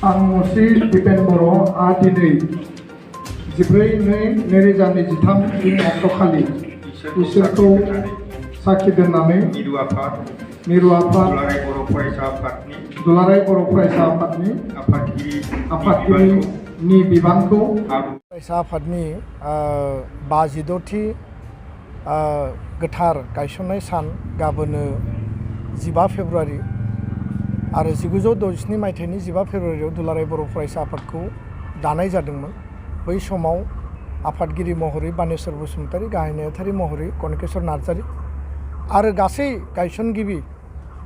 आं मुस्रि दिपेन बर'आ दिनै 14/2/2023 अक्ट'खालि इसोरखौ साखि दोननानै मिरु आफाद दुलाराय बर' फरायसा आफादनि आफादगिरिनि बिबानखौ फरायसा आफादनि 56थि गोथार गायसननाय सान गाबोनो 15 फेब्रुवारि आरो 1967 मायथाइनि 15 फेब्रुवारियाव दुलाराय बर' फरायसा आफादखौ दानाय जादोंमोन। बै समाव आफादगिरि महरै बानेश्वर बसुमतारी, गाहाय नेहाथारि महरै कनकेश्वर नार्जारी आरो गासै गायसनगिरि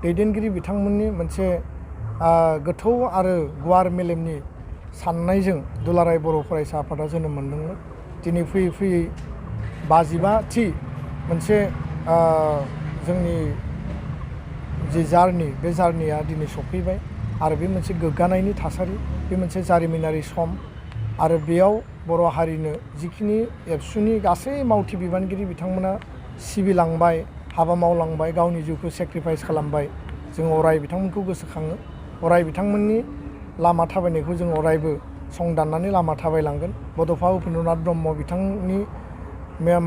दैदेनगिरि बिथांमोननि मोनसे गोथौ आरो गुवार मेलेमनि साननायजों दुलाराय बर' फरायसा आफादा जोनोम मोनदोंमोन। दिनै फैयै फैयै 55थि मोनसे जोंनि जि जार्नि बे जार्निया दिनै सफैबाय आरो बे मोनसे गोग्गानायनि थासारि, बे मोनसे जारिमिनारि सम आरो बेयाव बर' हारिनो जिखिनि एबसुनि गासै मावथि बिबानगिरि बिथांमोना सिबिलांबाय, हाबा मावलांबाय, गावनि जिउखौ सेक्रिफाइस खालामबाय, जों अराय बिथांमोनखौ गोसोखाङो। अराय बिथांमोननि लामा थाबायनायखौ जों अरायबो संदाननानै लामा थाबायलांगोन। बड'फा उपेन्द्रनाथ ब्रह्म बिथांनि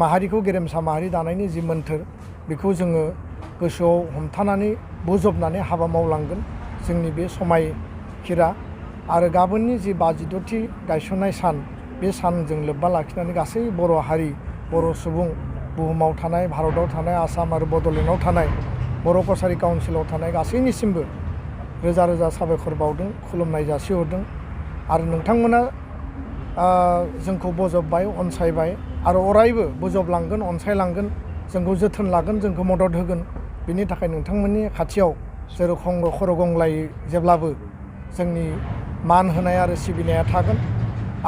माहारिखौ गेरेमसा माहारि दानायनि जि मोन्थोर बेखौ जोङो गोसोआव हमथानानै बोजबनानै हाबा मावलांगोन। जोंनि बे समायखिरा आरो गाबोननि जि 56थि गायसननाय सान, बे सानजों लोब्बा लाखिनानै गासै बर' हारि, बर' सुबुं, बुहुमाव थानाय, भारताव थानाय, आसाम आरो बड'लेण्डआव थानाय, बर' कसारि काउन्सिलाव थानाय गासैनिसिमबो रोजा रोजा साबायखर बावदों, खुलुमनाय जासिहरदों आरो नोंथांमोना जोंखौ बजबबाय, अनसायबाय आरो अरायबो बजबलांगोन, अनसायलांगोन, जोंखौ जोथोन लागोन, जोंखौ मदद होगोन। बिनि थाखाय नोंथांमोननि खाथियाव जेरखम खर' गंग्लायै जेब्लाबो जोंनि मान होनाय आरो सिबिनाया थागोन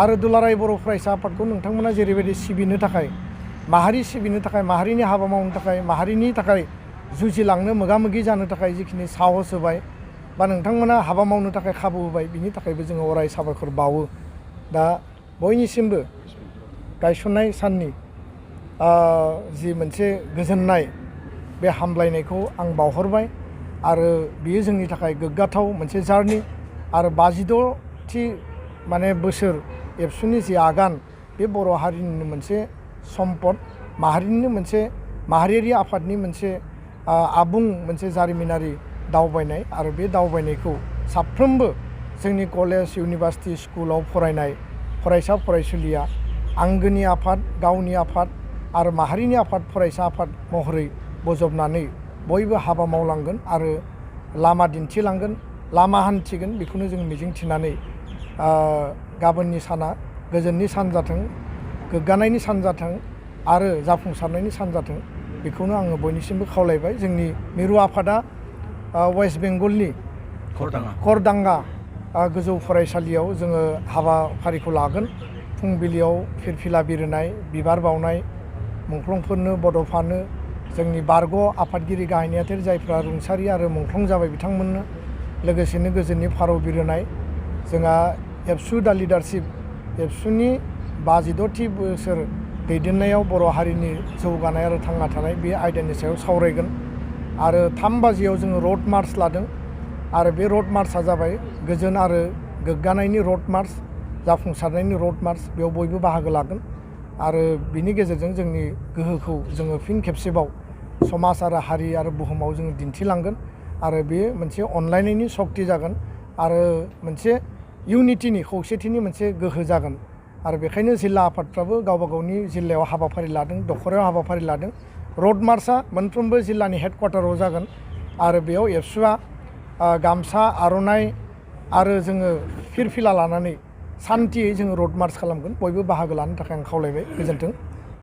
आरो दुलाराय बर' फरायसा आफादखौ नोंथांमोना जेरैबायदि सिबिनो थाखाय, माहारि सिबिनो थाखाय, माहारिनि हाबा मावनो थाखाय, माहारिनि थाखाय जुजिलांनो, मोगा मोगि जानो थाखाय जिखिनि साहस होबाय बा नोंथांमोना हाबा मावनो थाखाय खाबु होबाय, बिनि थाखायबो जोङो अराय साबायखर बावो। दा बयनिसिमबो गायसननाय साननि जि मोनसे गोजोननाय, बे हामलायनायखौ आं बावहरबाय आरो बियो जोंनि थाखाय गोग्गाथाव मोनसे जार्नि आरो 56थि माने बोसोर एबसुनि जि आगान, बे बर' हारिनिनो मोनसे सम्पद, माहारिनिनो मोनसे माहारियारि आफादनि मोनसे आबुं मोनसे जारिमिनारि दावबायनाय आरो बे दावबायनायखौ साफ्रोमबो जोंनि कलेज, इउनिभारसिटि, स्कुलाव फरायनाय फरायसा फरायसुलिया आंगोनि आफाद, गावनि आफाद आरो माहारिनि आफाद, फरायसा आफाद महरै बजबनानै बयबो हाबा मावलांगोन आरो लामा दिन्थिलांगोन, लामा हान्थिगोन। बेखौनो जों मिजिंथिनानै गाबोननि साना गोजोननि सान जाथों, गोग्गानायनि सान जाथों आरो जाफुंसारनायनि सान जाथों, बेखौनो आङो बयनिसिमबो खावलायबाय। जोंनि मिरु आफादा वेस्ट बेंगलनि करदांगा गोजौ फरायसालियाव जोङो हाबाफारिखौ लागोन। फुंबिलियाव फिरफिला बिरहोनाय, बिबार बावनाय, मुंख्लंफोरनो, बड'फानो, जोंनि बारग' आफादगिरि गाहाय नेहाथारि जायफ्रा रुंसारि आरो मुंख्लं जाबाय बिथांमोननो, लोगोसेनो गोजोननि फारौ बिरहोनाय। जोंहा एबसु दा लिडारशिप, एबसुनि 56थि बोसोर दैदेननायाव बर' हारिनि जौगानाय आरो थांना थानाय, बे आयदानि सायाव सावरायगोन आरो 3 बाजियाव जोङो रड मार्च लादों आरो बे रड मार्चआ जाबाय गोजोन आरो गोग्गानायनि रड मार्च, जाफुंसारनायनि रड मार्च। बेयाव बयबो बाहागो लागोन आरो बिनि गेजेरजों जोंनि गोहोखौ जोङो फिन खेबसेबाव समाज आरो हारि आरो बुहुमाव जोङो दिन्थिलांगोन आरो बे मोनसे अनलायनायनि सक्ति जागोन आरो मोनसे इउनिटिनि, खौसेथिनि मोनसे गोहो जागोन। आरो बेखायनो जिल्ला आफादफ्राबो गावबा गावनि जिल्लायाव हाबाफारि लादों, दख'रायाव हाबाफारि लादों। रड मार्चआ मोनफ्रोमबो जिल्लानि हेडक्वार्टाराव जागोन आरो बेयाव एबसुआ गामसा, आर'नाइ आरो जोङो फिरफिला लानानै सान्थियै जोङो रड मार्च खालामगोन। बयबो बाहागो लानो थाखाय आं खावलायबाय। गोजोन्थों।